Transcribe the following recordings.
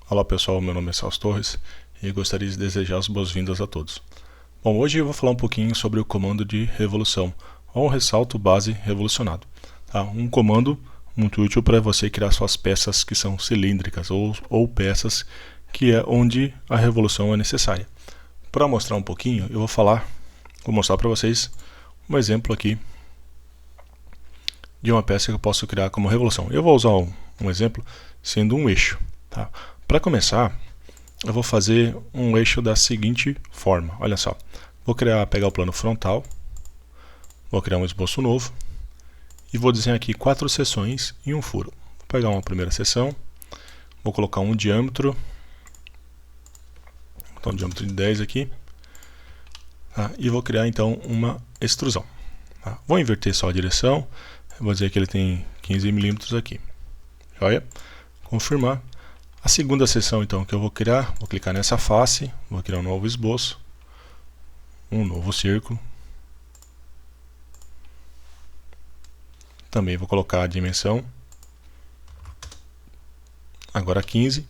Olá pessoal, meu nome é Celso Torres e gostaria de desejar as boas-vindas a todos. Bom, hoje eu vou falar um pouquinho sobre o comando de revolução, ou ressalto base revolucionado. Tá? Um comando muito útil para você criar suas peças que são cilíndricas ou peças que é onde a revolução é necessária. Para mostrar um pouquinho, eu vou mostrar para vocês um exemplo aqui de uma peça que eu posso criar como revolução. Eu vou usar um exemplo sendo um eixo. Tá? Para começar, eu vou fazer um eixo da seguinte forma. Olha só, vou pegar o plano frontal, vou criar um esboço novo e vou desenhar aqui 4 seções e um furo. Vou pegar uma primeira seção, vou colocar um diâmetro, então um diâmetro de 10 aqui, tá? E vou criar então uma extrusão. Tá? Vou inverter só a direção, vou dizer que ele tem 15 milímetros aqui. Joia? Confirmar. A segunda seção então que eu vou criar, vou clicar nessa face, vou criar um novo esboço, um novo círculo. Também vou colocar a dimensão, agora 15.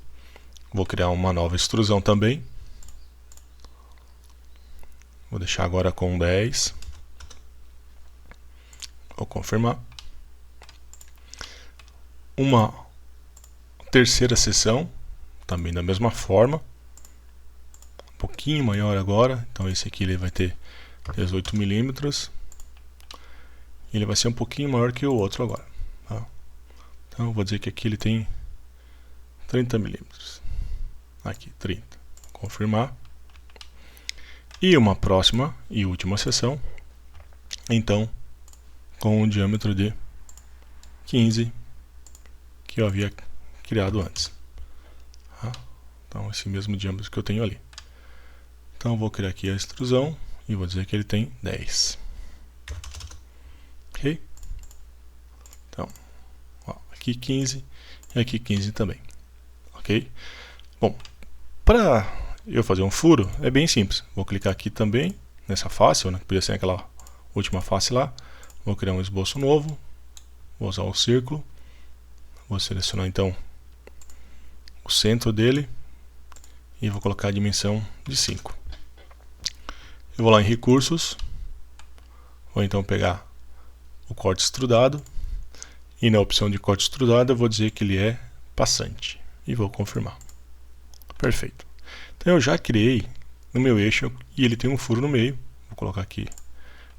Vou criar uma nova extrusão também. Vou deixar agora com 10. Vou confirmar. Uma terceira seção, também da mesma forma, um pouquinho maior agora, então esse aqui ele vai ter 18 milímetros, ele vai ser um pouquinho maior que o outro agora, tá? Então vou dizer que aqui ele tem 30 milímetros, aqui 30, vou confirmar, e uma próxima e última seção, então com um diâmetro de 15, que eu havia criado antes. Então esse mesmo diâmetro que eu tenho ali. Então eu vou criar aqui a extrusão e vou dizer que ele tem 10. Ok? Então, ó, aqui 15 e aqui 15 também. Ok? Bom, para eu fazer um furo é bem simples. Vou clicar aqui também nessa face, né, que podia ser aquela última face lá. Vou criar um esboço novo. Vou usar o círculo. Vou selecionar então o centro dele e vou colocar a dimensão de 5. Eu vou lá em recursos, vou então pegar o corte extrudado e na opção de corte extrudado eu vou dizer que ele é passante e vou confirmar. Perfeito. Então eu já criei no meu eixo e ele tem um furo no meio. Vou colocar aqui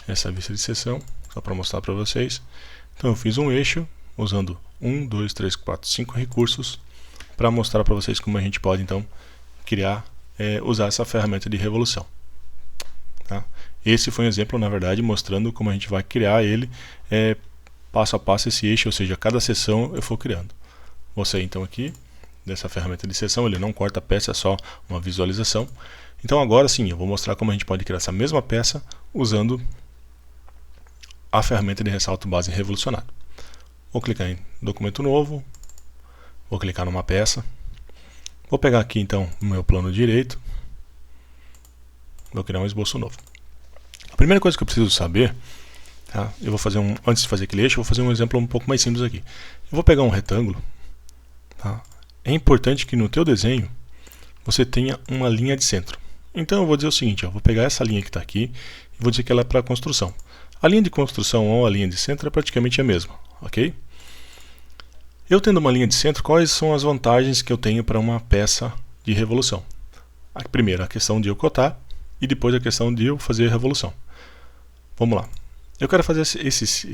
essa vista de seção só para mostrar para vocês. Então eu fiz um eixo usando 1, 2, 3, 4, 5 recursos para mostrar para vocês como a gente pode então criar, usar essa ferramenta de revolução. Tá? Esse foi um exemplo, na verdade, mostrando como a gente vai criar ele passo a passo esse eixo, ou seja, cada seção eu for criando. Vou sair então aqui dessa ferramenta de seção, ele não corta a peça, é só uma visualização. Então agora sim, eu vou mostrar como a gente pode criar essa mesma peça usando a ferramenta de ressalto base revolucionado. Vou clicar em documento novo, vou clicar numa peça, vou pegar aqui então o meu plano direito, vou criar um esboço novo. A primeira coisa que eu preciso saber, tá? Eu vou fazer antes de fazer aquele eixo, eu vou fazer um exemplo um pouco mais simples aqui. Eu vou pegar um retângulo, tá? É importante que no teu desenho você tenha uma linha de centro. Então eu vou dizer o seguinte, ó, vou pegar essa linha que está aqui e vou dizer que ela é para construção. A linha de construção ou a linha de centro é praticamente a mesma, ok? Eu tendo uma linha de centro, quais são as vantagens que eu tenho para uma peça de revolução? Primeiro, a questão de eu cotar e depois a questão de eu fazer a revolução. Vamos lá. Eu quero fazer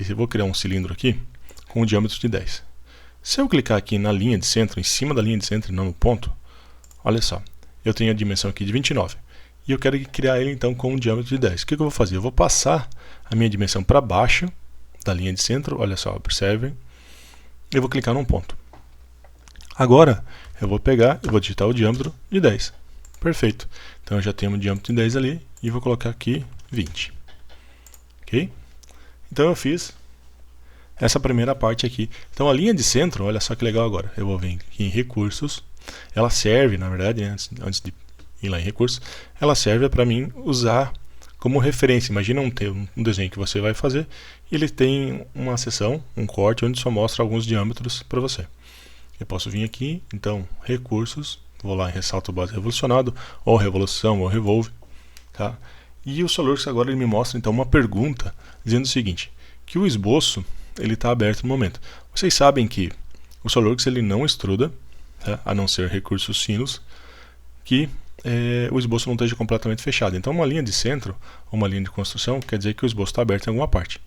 eu vou criar um cilindro aqui com um diâmetro de 10. Se eu clicar aqui na linha de centro, em cima da linha de centro e não no ponto, olha só, eu tenho a dimensão aqui de 29. E eu quero criar ele então com um diâmetro de 10. O que eu vou fazer? Eu vou passar a minha dimensão para baixo da linha de centro, olha só, observem. Eu vou clicar num ponto. Agora eu vou digitar o diâmetro de 10. Perfeito. Então eu já tenho um diâmetro de 10 ali e vou colocar aqui 20. Ok? Então eu fiz essa primeira parte aqui. Então a linha de centro, olha só que legal agora. Eu vou vir aqui em recursos. Ela serve, na verdade, né, antes de ir lá em recursos, ela serve para mim usar como referência. Imagina um desenho que você vai fazer e ele tem uma seção, um corte, onde só mostra alguns diâmetros para você. Eu posso vir aqui, então, recursos, vou lá em ressalto base revolucionado, ou revolução, ou revolve, tá? E o SolidWorks agora ele me mostra então uma pergunta dizendo o seguinte, que o esboço ele está aberto no momento. Vocês sabem que o SolidWorks ele não extruda, tá? A não ser recursos finos, que o esboço não esteja completamente fechado. Então uma linha de centro, ou uma linha de construção, quer dizer que o esboço está aberto em alguma parte.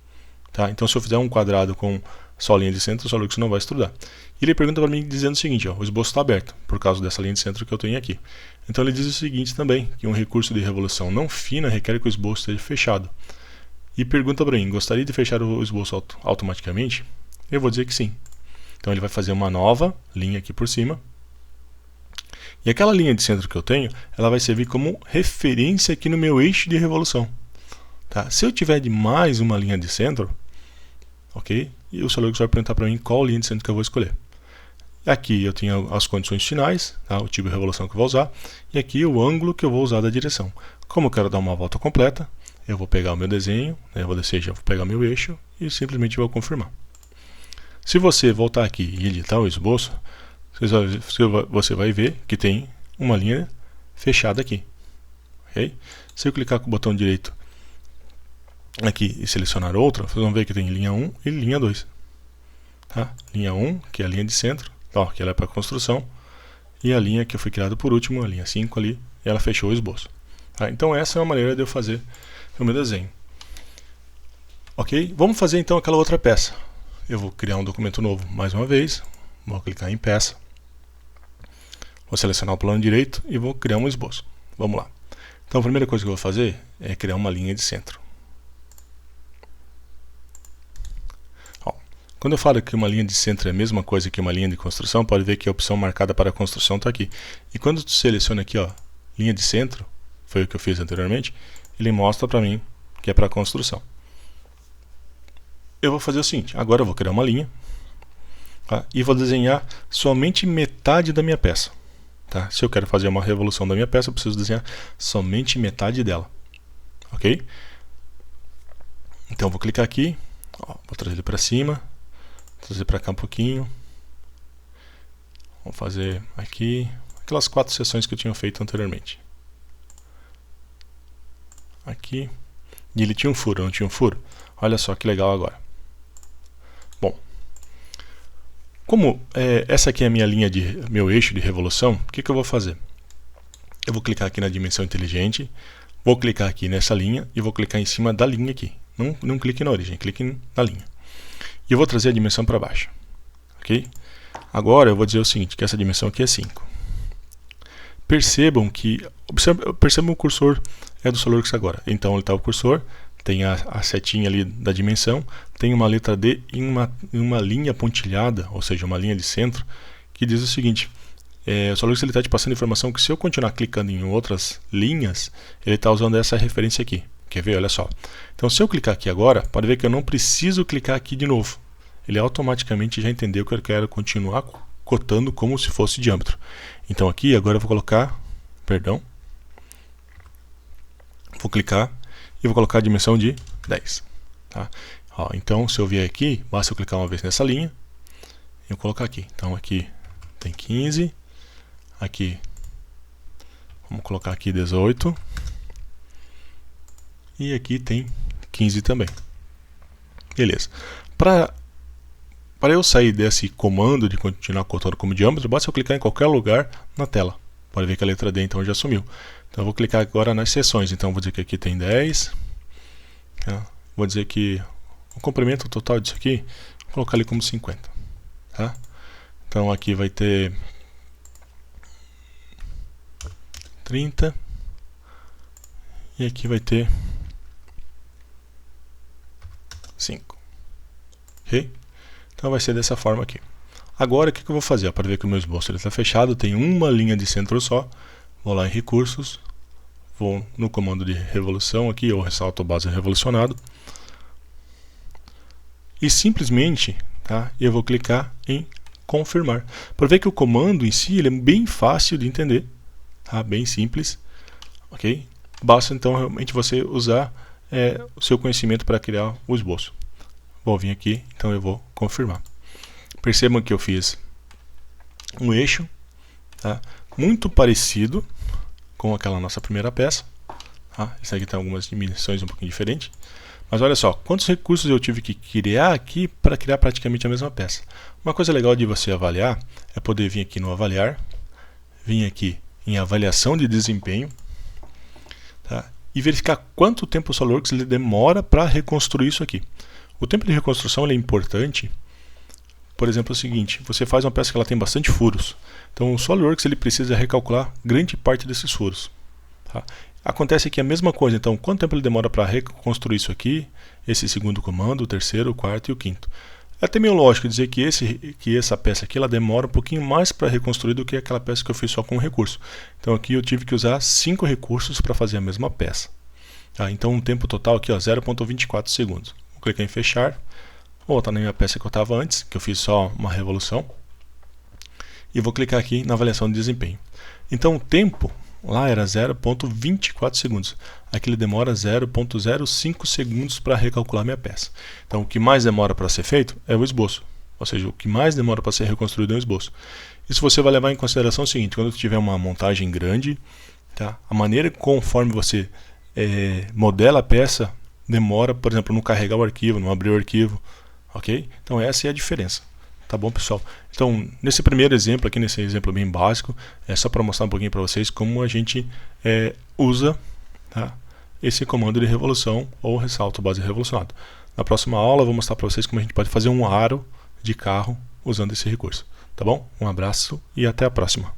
Tá? Então se eu fizer um quadrado com só linha de centro, o SolidWorks não vai extrudar. E ele pergunta para mim dizendo o seguinte, ó, o esboço está aberto, por causa dessa linha de centro que eu tenho aqui. Então ele diz o seguinte também, que um recurso de revolução não fina requer que o esboço esteja fechado. E pergunta para mim, gostaria de fechar o esboço automaticamente? Eu vou dizer que sim. Então ele vai fazer uma nova linha aqui por cima. E aquela linha de centro que eu tenho, ela vai servir como referência aqui no meu eixo de revolução. Tá? Se eu tiver de mais uma linha de centro, ok? E o SolidWorks vai perguntar para mim qual linha de centro que eu vou escolher. Aqui eu tenho as condições finais, tá? O tipo de revolução que eu vou usar, e aqui o ângulo que eu vou usar da direção. Como eu quero dar uma volta completa, eu vou pegar o meu desenho, né? Eu vou descer, já vou pegar meu eixo e simplesmente vou confirmar. Se você voltar aqui e editar o esboço, você vai ver que tem uma linha fechada aqui. Okay? Se eu clicar com o botão direito aqui e selecionar outra, vocês vão ver que tem linha 1 e linha 2. Tá? Linha 1, que é a linha de centro, ó, que ela é para construção, e a linha que foi criada por último, a linha 5 ali, ela fechou o esboço. Tá? Então essa é uma maneira de eu fazer o meu desenho. Ok? Vamos fazer então aquela outra peça. Eu vou criar um documento novo mais uma vez, vou clicar em peça, vou selecionar o plano direito e vou criar um esboço. Vamos lá. Então a primeira coisa que eu vou fazer é criar uma linha de centro. Ó, quando eu falo que uma linha de centro é a mesma coisa que uma linha de construção, pode ver que a opção marcada para a construção está aqui. E quando tu seleciona aqui, ó, linha de centro, foi o que eu fiz anteriormente, ele mostra para mim que é para a construção. Eu vou fazer o seguinte, agora eu vou criar uma linha, tá? E vou desenhar somente metade da minha peça. Tá? Se eu quero fazer uma revolução da minha peça, eu preciso desenhar somente metade dela. Ok? Então eu vou clicar aqui, ó, vou trazer ele para cima, trazer para cá um pouquinho. Vamos fazer aqui aquelas 4 seções que eu tinha feito anteriormente. Aqui. E ele tinha um furo, não tinha um furo? Olha só que legal agora. Bom, como essa aqui é a minha linha meu eixo de revolução, o que eu vou fazer? Eu vou clicar aqui na dimensão inteligente, vou clicar aqui nessa linha e vou clicar em cima da linha aqui. Não clique na origem, clique na linha. E eu vou trazer a dimensão para baixo. Ok? Agora eu vou dizer o seguinte, que essa dimensão aqui é 5. Percebam o cursor é do SolidWorks agora. Então ele está o cursor, tem a setinha ali da dimensão, tem uma letra D e uma linha pontilhada, ou seja, uma linha de centro, que diz o seguinte, o SolidWorks está te passando informação que se eu continuar clicando em outras linhas, ele está usando essa referência aqui. Quer ver? Olha só. Então se eu clicar aqui agora, pode ver que eu não preciso clicar aqui de novo. Ele automaticamente já entendeu que eu quero continuar cotando como se fosse diâmetro. Então aqui agora eu vou colocar, vou clicar e vou colocar a dimensão de 10. Tá? Ó, então se eu vier aqui, basta eu clicar uma vez nessa linha e eu colocar aqui. Então aqui tem 15, aqui vamos colocar aqui 18 e aqui tem 15 também. Beleza. Para eu sair desse comando de continuar cotando como diâmetro, basta eu clicar em qualquer lugar na tela. Pode ver que a letra D então já sumiu. Então eu vou clicar agora nas seções. Então eu vou dizer que aqui tem 10. Vou dizer que o comprimento total disso aqui, vou colocar ali como 50. Tá? Então aqui vai ter 30. E aqui vai ter 5. Ok? Então vai ser dessa forma aqui. Agora o que eu vou fazer? Para ver que o meu esboço está fechado, tem uma linha de centro só. Vou lá em recursos, vou no comando de revolução aqui, ou ressalto base revolucionado. E simplesmente, tá, eu vou clicar em confirmar. Para ver que o comando em si ele é bem fácil de entender, tá? Bem simples. Ok? Basta então realmente você usar o seu conhecimento para criar o esboço. Vou vir aqui, então eu vou confirmar. Percebam que eu fiz um eixo, tá? Muito parecido com aquela nossa primeira peça. Tá? Esse aqui tem algumas dimensões um pouquinho diferentes. Mas olha só, quantos recursos eu tive que criar aqui para criar praticamente a mesma peça. Uma coisa legal de você avaliar é poder vir aqui no avaliar, vir aqui em avaliação de desempenho, tá? E verificar quanto tempo o SOLIDWORKS ele demora para reconstruir isso aqui. O tempo de reconstrução ele é importante. Por exemplo, é o seguinte, você faz uma peça que ela tem bastante furos. Então o SOLIDWORKS ele precisa recalcular grande parte desses furos. Tá? Acontece aqui a mesma coisa, então quanto tempo ele demora para reconstruir isso aqui, esse segundo comando, o terceiro, o quarto e o quinto. É até meio lógico dizer que essa peça aqui ela demora um pouquinho mais para reconstruir do que aquela peça que eu fiz só com um recurso. Então aqui eu tive que usar 5 recursos para fazer a mesma peça. Tá? Então um tempo total aqui 0,24 segundos. Vou clicar em fechar, vou voltar na minha peça que eu estava antes, que eu fiz só uma revolução. E vou clicar aqui na avaliação de desempenho. Então o tempo lá era 0,24 segundos. Aqui ele demora 0,05 segundos para recalcular minha peça. Então o que mais demora para ser feito é o esboço. Ou seja, o que mais demora para ser reconstruído é o esboço. Isso você vai levar em consideração o seguinte, quando tiver uma montagem grande, tá? A maneira conforme você modela a peça demora, por exemplo, no carregar o arquivo, no abrir o arquivo. Ok? Então essa é a diferença. Tá bom, pessoal? Então, nesse primeiro exemplo aqui, nesse exemplo bem básico, é só para mostrar um pouquinho para vocês como a gente usa, tá, esse comando de revolução ou ressalto base revolucionado. Na próxima aula eu vou mostrar para vocês como a gente pode fazer um aro de carro usando esse recurso. Tá bom? Um abraço e até a próxima.